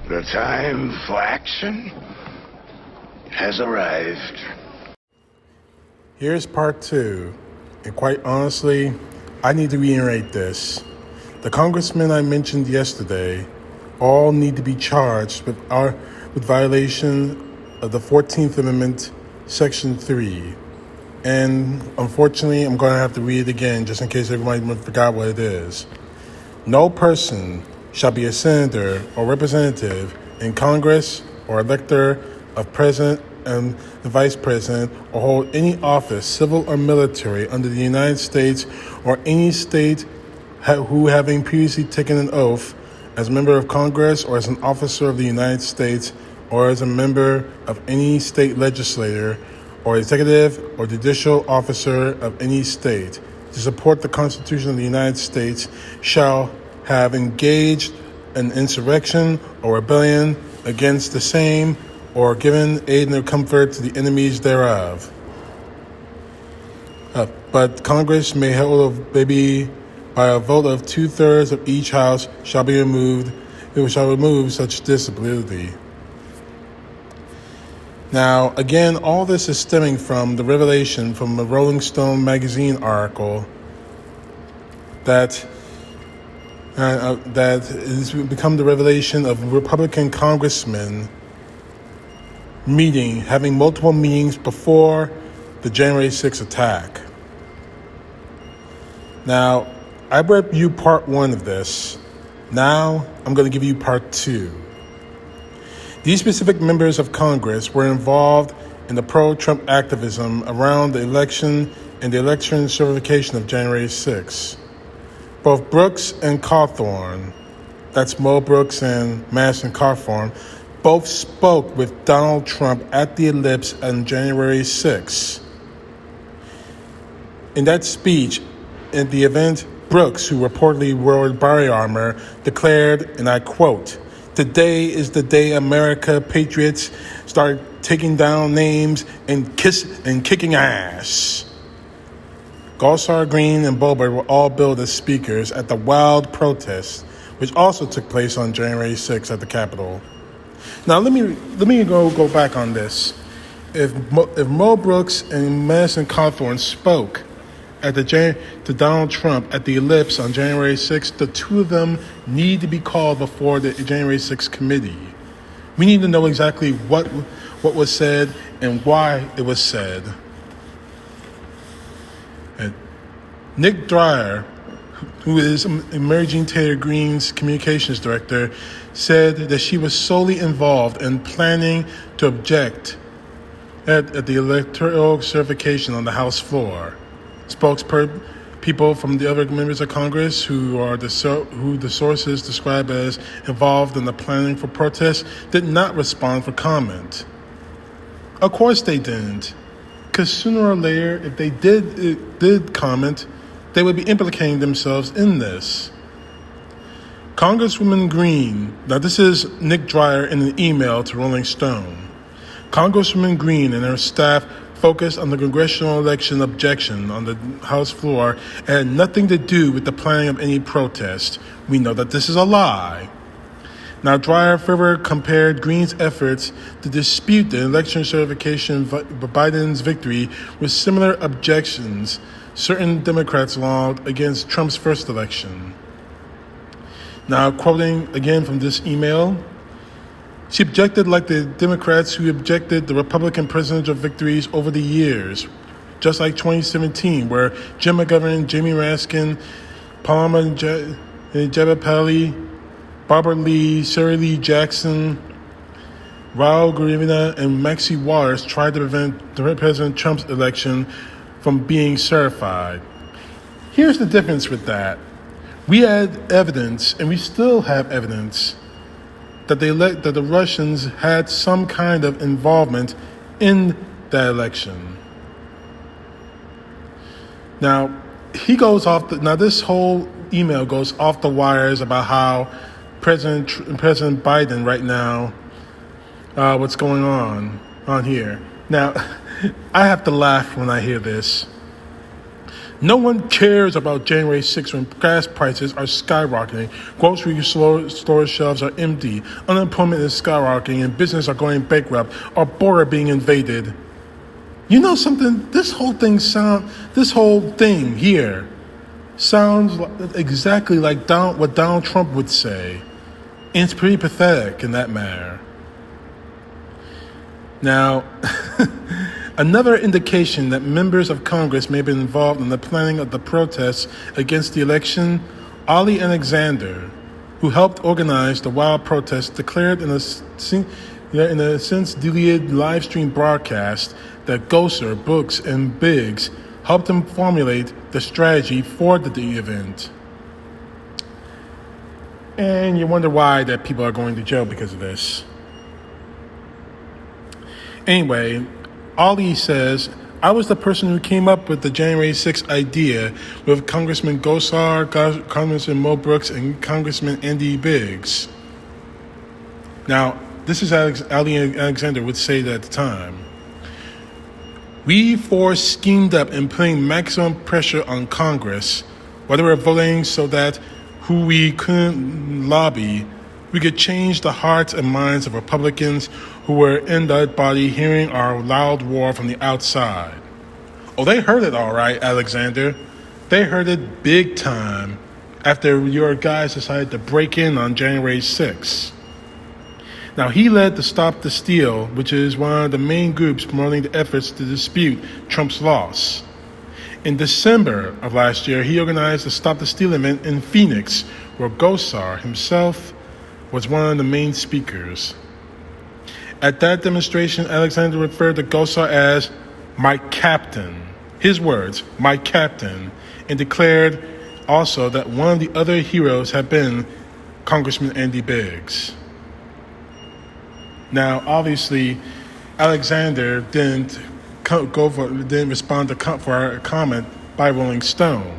The time for action has arrived. Here's part 2, and quite honestly, I need to reiterate this. The congressmen I mentioned yesterday all need to be charged with violation of the 14th Amendment, Section 3. And unfortunately, I'm going to have to read it again just in case everybody forgot what it is. No person shall be a senator or representative in Congress or elector of president and the vice president or hold any office, civil or military, under the United States or any state who, having previously taken an oath as a member of Congress or as an officer of the United States or as a member of any state legislature or executive or judicial officer of any state to support the Constitution of the United States shall have engaged in insurrection or rebellion against the same or given aid and comfort to the enemies thereof. But Congress may hold maybe by a vote of 2/3 of each house shall remove such disability. Now, again, all this is stemming from the revelation from a Rolling Stone magazine article that has become the revelation of Republican Congressmen having multiple meetings before the January 6th attack. Now, I read you part 1 of this. Now, I'm going to give you part 2. These specific members of Congress were involved in the pro-Trump activism around the election and the election certification of January 6th. Both Brooks and Cawthorn, that's Mo Brooks and Madison Cawthorn, both spoke with Donald Trump at the Ellipse on January 6th. In that speech, at the event, Brooks, who reportedly wore body armor, declared, and I quote, "Today is the day America patriots start taking down names and kicking ass." Gosar, Green, and Boebert were all billed as speakers at the wild protest, which also took place on January 6th at the Capitol. Now let me go back on this. If Mo Brooks and Madison Cawthorn spoke to Donald Trump at the Ellipse on January 6th, the two of them need to be called before the January 6th committee. We need to know exactly what was said and why it was said. And Nick Dreyer, who is Emerging Taylor Greene's communications director, said that she was solely involved in planning to object at the electoral certification on the House floor. Spokespeople from the other members of Congress who the sources describe as involved in the planning for protests did not respond for comment. Of course they didn't, because sooner or later, if they did comment, they would be implicating themselves in this. Congresswoman Green, now this is Nick Dreyer in an email to Rolling Stone. Congresswoman Green and her staff focused on the congressional election objection on the House floor and had nothing to do with the planning of any protest. We know that this is a lie. Now, Dreyer further compared Greene's efforts to dispute the election certification of Biden's victory with similar objections certain Democrats logged against Trump's first election. Now, quoting again from this email, she objected like the Democrats who objected the Republican presidential victories over the years, just like 2017, where Jim McGovern, Jamie Raskin, Palmer Jabapally, Barbara Lee, Sarah Lee Jackson, Raul Gurivina, and Maxine Waters tried to prevent President Trump's election from being certified. Here's the difference with that. We had evidence, and we still have evidence, that the Russians had some kind of involvement in that election. Now, this whole email goes off the wires about how President Biden right now, what's going on here. Now, I have to laugh when I hear this. No one cares about January 6th when gas prices are skyrocketing, grocery store shelves are empty, unemployment is skyrocketing, and businesses are going bankrupt, our border being invaded. You know something? This whole thing here sounds exactly like what Donald Trump would say. And it's pretty pathetic in that manner. Now, another indication that members of Congress may have been involved in the planning of the protests against the election, Ali Alexander, who helped organize the wild protests, declared in a since deleted live stream broadcast that Gosar, Brooks, and Biggs helped him formulate the strategy for the event. And you wonder why that people are going to jail because of this. Anyway, Ali says, I was the person who came up with the January 6th idea with Congressman Gosar, Congressman Mo Brooks, and Congressman Andy Biggs. Now, this is Ali Alexander would say that at the time. We four schemed up and putting maximum pressure on Congress, whether we're voting so that who we couldn't lobby, we could change the hearts and minds of Republicans who were in that body hearing our loud war from the outside. Oh, they heard it all right, Alexander. They heard it big time after your guys decided to break in on January 6th. Now, he led the Stop the Steal, which is one of the main groups promoting the efforts to dispute Trump's loss. In December of last year, he organized the Stop the Steal event in Phoenix, where Gosar himself was one of the main speakers. At that demonstration, Alexander referred to Gosar as my captain, his words, my captain, and declared also that one of the other heroes had been Congressman Andy Biggs. Now, obviously, Alexander didn't respond for a comment by Rolling Stone.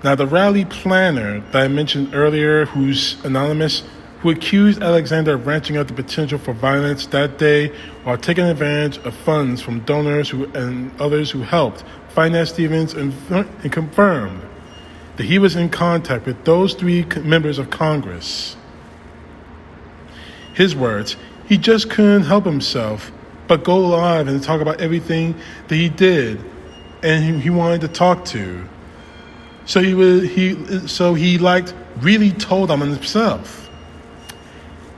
Now, the rally planner that I mentioned earlier, who's anonymous, who accused Alexander of ranching up the potential for violence that day while taking advantage of funds from donors and others who helped finance the events, and confirmed that he was in contact with those three members of Congress. His words, he just couldn't help himself but go live and talk about everything that he did and he wanted to talk to. So he really told on himself.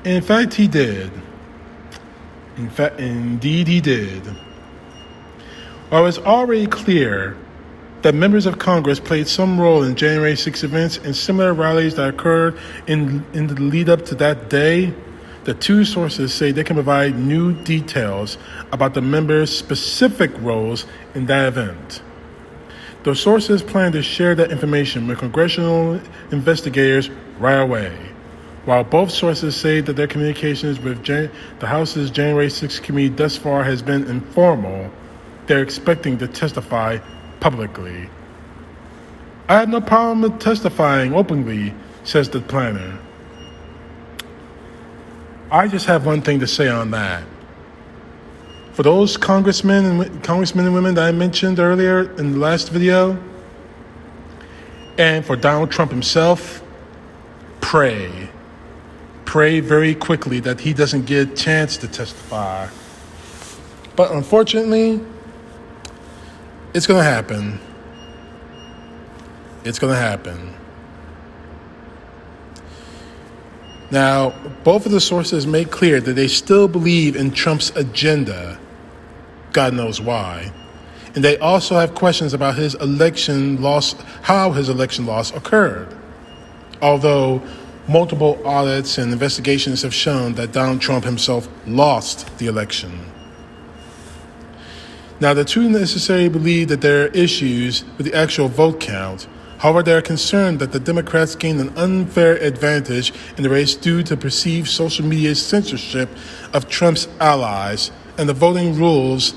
In fact, he did. Indeed he did. While it's already clear that members of Congress played some role in January 6 events and similar rallies that occurred in the lead up to that day, the two sources say they can provide new details about the members' specific roles in that event. The sources plan to share that information with congressional investigators right away. While both sources say that their communications with the House's January 6 committee thus far has been informal, they're expecting to testify publicly. I have no problem with testifying openly, says the planner. I just have one thing to say on that. For those congressmen and women that I mentioned earlier in the last video, and for Donald Trump himself, pray. Pray very quickly that he doesn't get a chance to testify. But unfortunately, it's going to happen. It's going to happen. Now, both of the sources make clear that they still believe in Trump's agenda. God knows why. And they also have questions about his election loss, how his election loss occurred. Although multiple audits and investigations have shown that Donald Trump himself lost the election. Now, the two necessarily believe that there are issues with the actual vote count. However, they are concerned that the Democrats gained an unfair advantage in the race due to perceived social media censorship of Trump's allies and the voting rules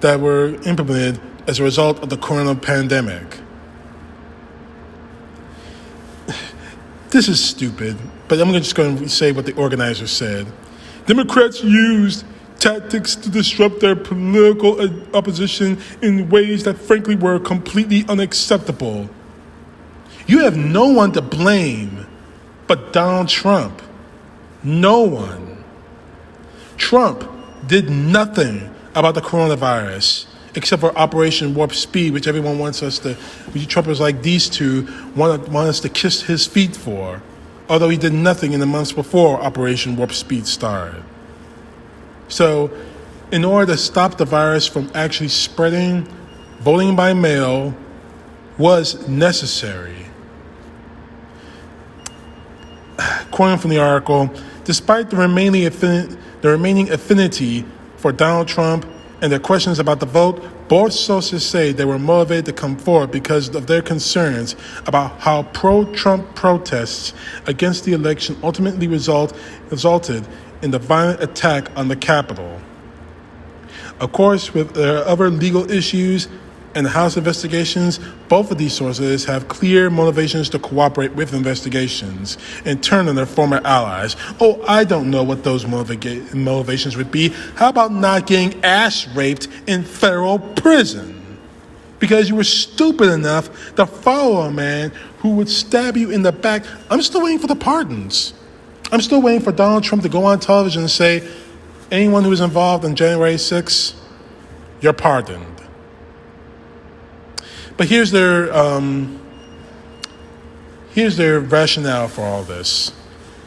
that were implemented as a result of the corona pandemic. This is stupid, but I'm just going to say what the organizers said. Democrats used tactics to disrupt their political opposition in ways that frankly were completely unacceptable. You have no one to blame but Donald Trump. No one. Trump did nothing about the coronavirus except for Operation Warp Speed, which everyone wants us to, which Trumpers like these two want us to kiss his feet for, although he did nothing in the months before Operation Warp Speed started. So, in order to stop the virus from actually spreading, voting by mail was necessary. Quoting from the article, despite the remaining affinity for Donald Trump and their questions about the vote, both sources say they were motivated to come forward because of their concerns about how pro-Trump protests against the election ultimately resulted in the violent attack on the Capitol. Of course, with their other legal issues and House investigations, both of these sources have clear motivations to cooperate with investigations and turn on their former allies. Oh, I don't know what those motivations would be. How about not getting ass raped in federal prison? Because you were stupid enough to follow a man who would stab you in the back. I'm still waiting for the pardons. I'm still waiting for Donald Trump to go on television and say, anyone who was involved on January 6th, you're pardoned. But here's their rationale for all this.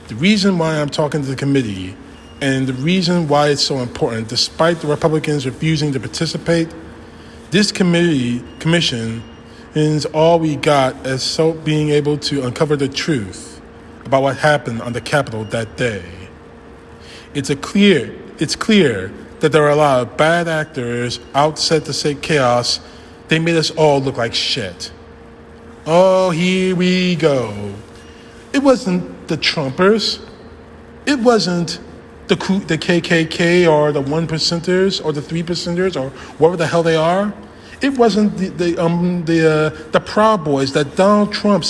The reason why I'm talking to the committee and the reason why it's so important, despite the Republicans refusing to participate, this commission is all we got as so being able to uncover the truth about what happened on the Capitol that day. It's clear that there are a lot of bad actors out set to say chaos. They made us all look like shit. Oh, here we go. It wasn't the Trumpers. It wasn't the KKK or the 1%ers or the 3%ers or whatever the hell they are. It wasn't the Proud Boys that Donald Trump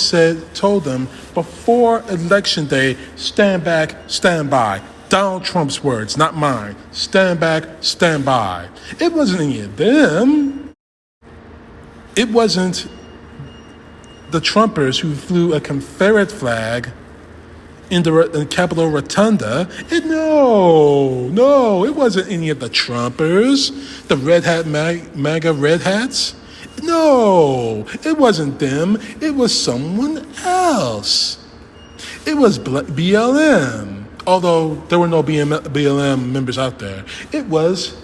told them before Election Day, stand back, stand by. Donald Trump's words, not mine. Stand back, stand by. It wasn't any of them. It wasn't the Trumpers who flew a Confederate flag in the Capitol Rotunda. No, it wasn't any of the Trumpers, the Red Hat MAGA Red Hats. No, it wasn't them. It was someone else. It was BLM, although there were no BLM members out there. It was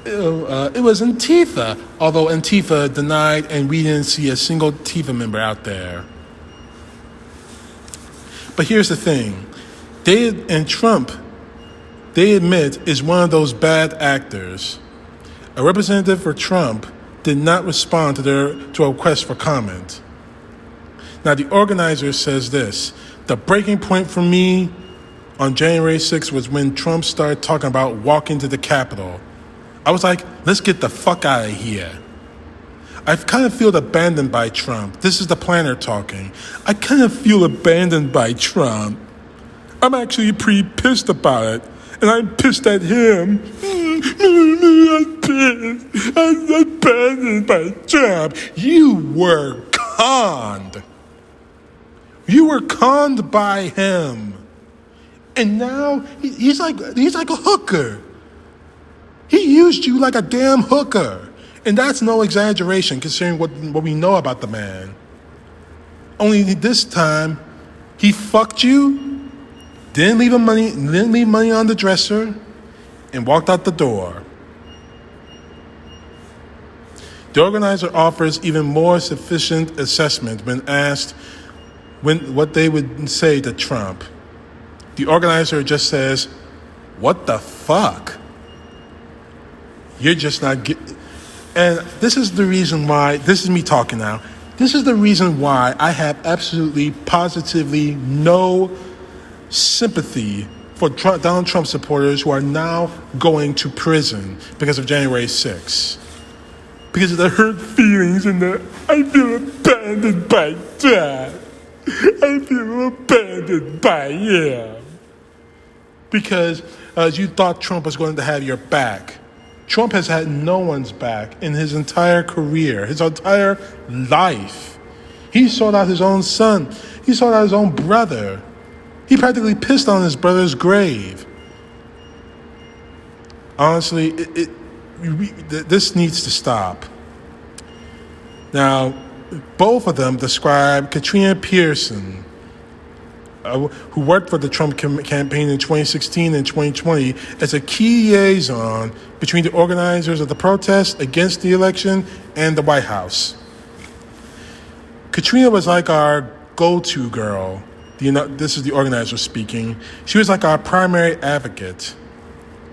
Antifa, although Antifa denied and we didn't see a single Antifa member out there. But here's the thing. Trump, they admit, is one of those bad actors. A representative for Trump did not respond to a request for comment. Now, the organizer says this: the breaking point for me on January 6th was when Trump started talking about walking to the Capitol. I was like, let's get the fuck out of here. I kind of feel abandoned by Trump. This is the planner talking. I kind of feel abandoned by Trump. I'm actually pretty pissed about it. And I'm pissed at him. I'm pissed. I'm abandoned by Trump. You were conned. You were conned by him. And now he's like a hooker. He used you like a damn hooker. And that's no exaggeration considering what we know about the man. Only this time, he fucked you, didn't leave money on the dresser, and walked out the door. The organizer offers even more sufficient assessment when asked what they would say to Trump. The organizer just says, "What the fuck? You're just not getting..." And this is the reason why, this is me talking now, this is the reason why I have absolutely, positively no sympathy for Donald Trump supporters who are now going to prison because of January 6th. Because of the hurt feelings and I feel abandoned by Trump. I feel abandoned by him. because you thought Trump was going to have your back. Trump has had no one's back in his entire career, his entire life. He sold out his own son. He sold out his own brother. He practically pissed on his brother's grave. Honestly, this needs to stop. Now, both of them describe Katrina Pearson, who worked for the Trump campaign in 2016 and 2020, as a key liaison between the organizers of the protests against the election and the White House. Katrina was like our go-to girl. This is the organizer speaking. She was like our primary advocate.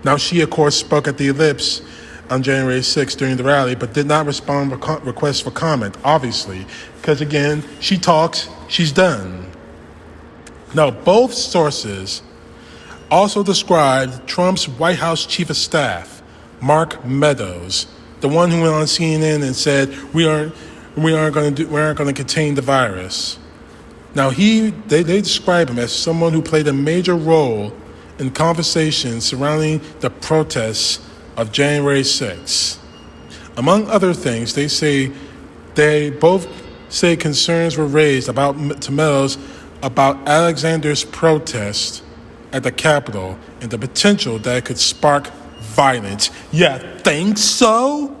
Now, she, of course, spoke at the Ellipse on January 6th during the rally, but did not respond to requests for comment, obviously, because, again, she talks, she's done. Now, both sources also described Trump's White House chief of staff, Mark Meadows, the one who went on CNN and said, we aren't going to contain the virus. Now, they describe him as someone who played a major role in conversations surrounding the protests of January 6th. Among other things, they both say concerns were raised to Meadows about Alexander's protest at the Capitol and the potential that it could spark violence. Yeah, think so?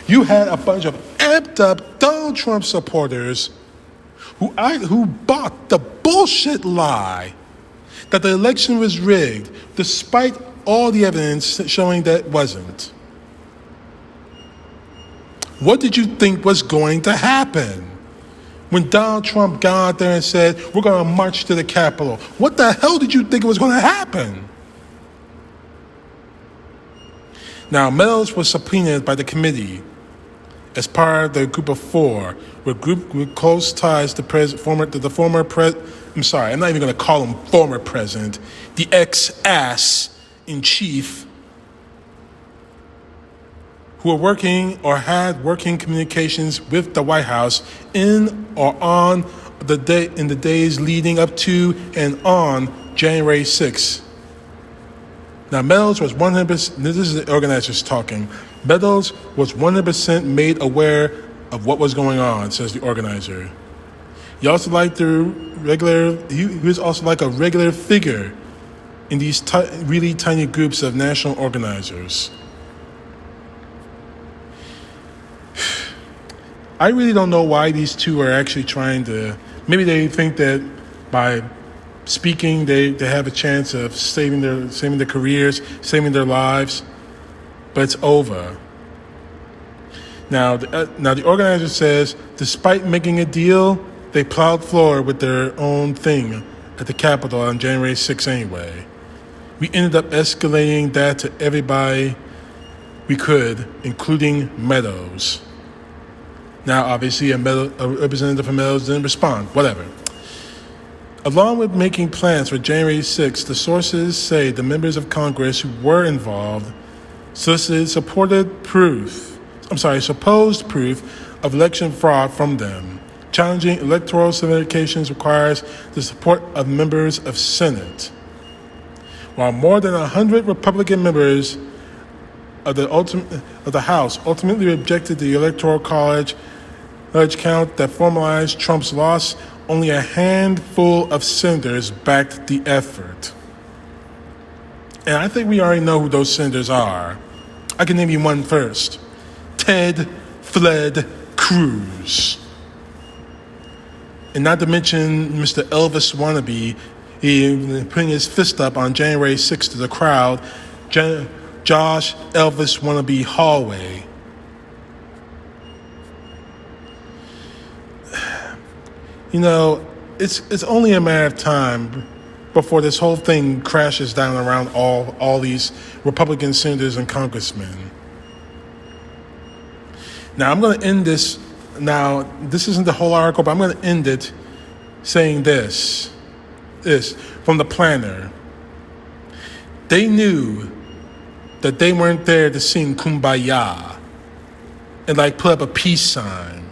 You had a bunch of amped up Donald Trump supporters who bought the bullshit lie that the election was rigged, despite all the evidence showing that it wasn't. What did you think was going to happen when Donald Trump got out there and said, we're going to march to the Capitol? What the hell did you think was going to happen? Now, Meadows was subpoenaed by the committee as part of the group of four, with close ties to I'm not even going to call him former president, the ex-ass in chief, who were working or had working communications with the White House in or on the day in the days leading up to and on January 6th. Now, Meadows was 100%, this is the organizers talking, Meadows was 100% made aware of what was going on, says the organizer. He was also like a regular figure in these really tiny groups of national organizers. I really don't know why these two are actually trying to, maybe they think that by speaking, they have a chance of saving their careers, saving their lives, but it's over. Now the organizer says, despite making a deal, they plowed forward with their own thing at the Capitol on January 6th anyway. We ended up escalating that to everybody we could, including Meadows. Now, obviously, a representative from Meadows didn't respond, whatever. Along with making plans for January 6th, the sources say the members of Congress who were involved solicited supposed proof of election fraud from them. Challenging electoral certifications requires the support of members of Senate. While more than 100 Republican members of the House ultimately rejected the Electoral College count that formalized Trump's loss, only a handful of senators backed the effort. And I think we already know who those senators are. I can name you one first. Ted Fled Cruz. And not to mention Mr. Elvis wannabe, he putting his fist up on January 6th to the crowd, Josh Elvis wannabe Hallway. You know, it's only a matter of time before this whole thing crashes down around all these Republican senators and congressmen. Now, I'm going to end this. Now, this isn't the whole article, but I'm going to end it saying this from the planner. They knew that they weren't there to sing Kumbaya and put up a peace sign.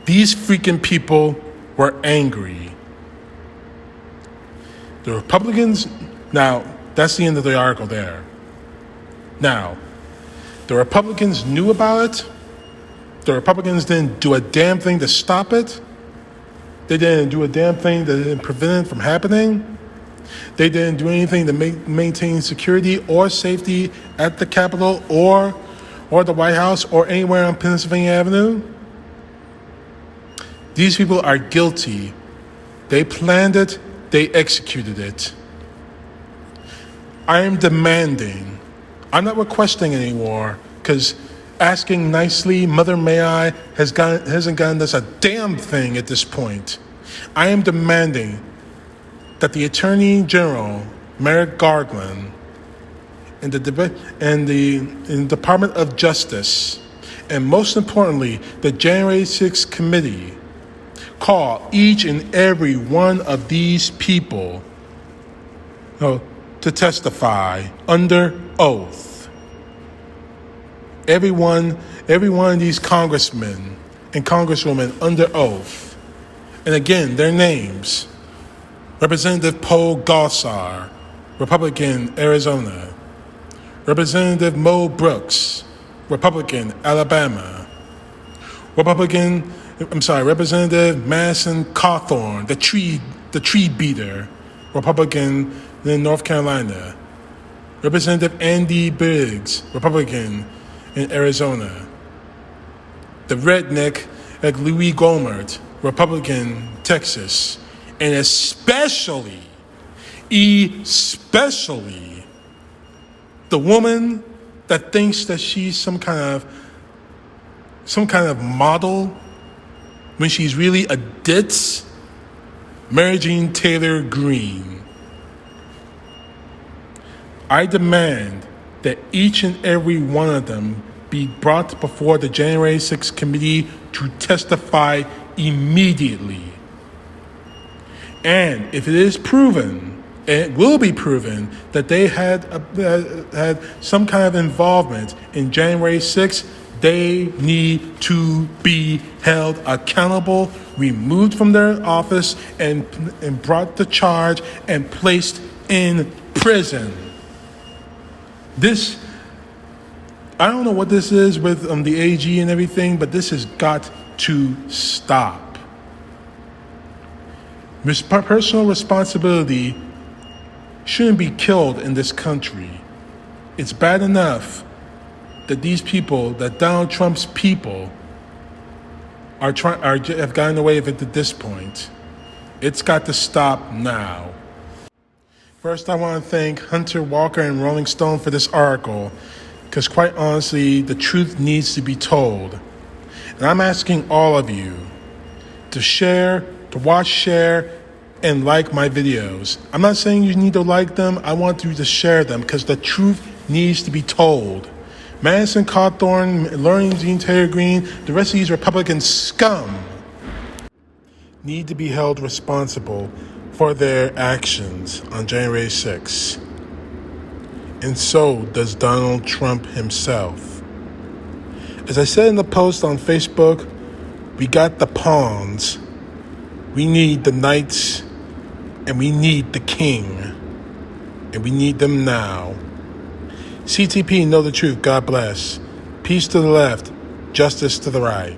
These freaking people were angry. The Republicans, now, that's the end of the article there. Now, the Republicans knew about it. The Republicans didn't do a damn thing to stop it. They didn't do a damn thing to prevent it from happening. They didn't do anything to maintain security or safety at the Capitol or the White House or anywhere on Pennsylvania Avenue. These people are guilty. They planned it. They executed it. I am demanding. I'm not requesting anymore because asking nicely, Mother May I, hasn't gotten us a damn thing at this point. I am demanding that the Attorney General, Merrick Garland, and the Department of Justice, and most importantly, the January 6th committee, call each and every one of these people to testify under oath. Every one of these congressmen and congresswomen under oath. And again, their names: Representative Paul Gosar, Republican, Arizona; Representative Mo Brooks, Republican, Alabama; Representative Madison Cawthorn, the tree beater, Republican in North Carolina; Representative Andy Biggs, Republican in Arizona; the redneck Louis Gohmert, Republican, Texas; and especially the woman that thinks that she's some kind of model when she's really a ditz, Mary Jean Taylor Greene. I demand that each and every one of them be brought before the January 6th committee to testify immediately. And if it is proven, and it will be proven, that they had some kind of involvement in January 6th, they need to be held accountable, removed from their office, and brought to charge and placed in prison. This, I don't know what this is with the AG and everything, but this has got to stop. Personal responsibility shouldn't be killed in this country. It's bad enough that these people, that Donald Trump's people, have gotten away with it at this point. It's got to stop now. First, I want to thank Hunter Walker and Rolling Stone for this article, because quite honestly, the truth needs to be told. And I'm asking all of you to share, to watch, share, and like my videos. I'm not saying you need to like them. I want you to share them because the truth needs to be told. Madison Cawthorn, Mary Jean Taylor Greene, the rest of these Republican scum need to be held responsible for their actions on January 6th. And so does Donald Trump himself. As I said in the post on Facebook, we got the pawns, we need the knights, and we need the king. And we need them now. CTP, know the truth. God bless. Peace to the left, justice to the right.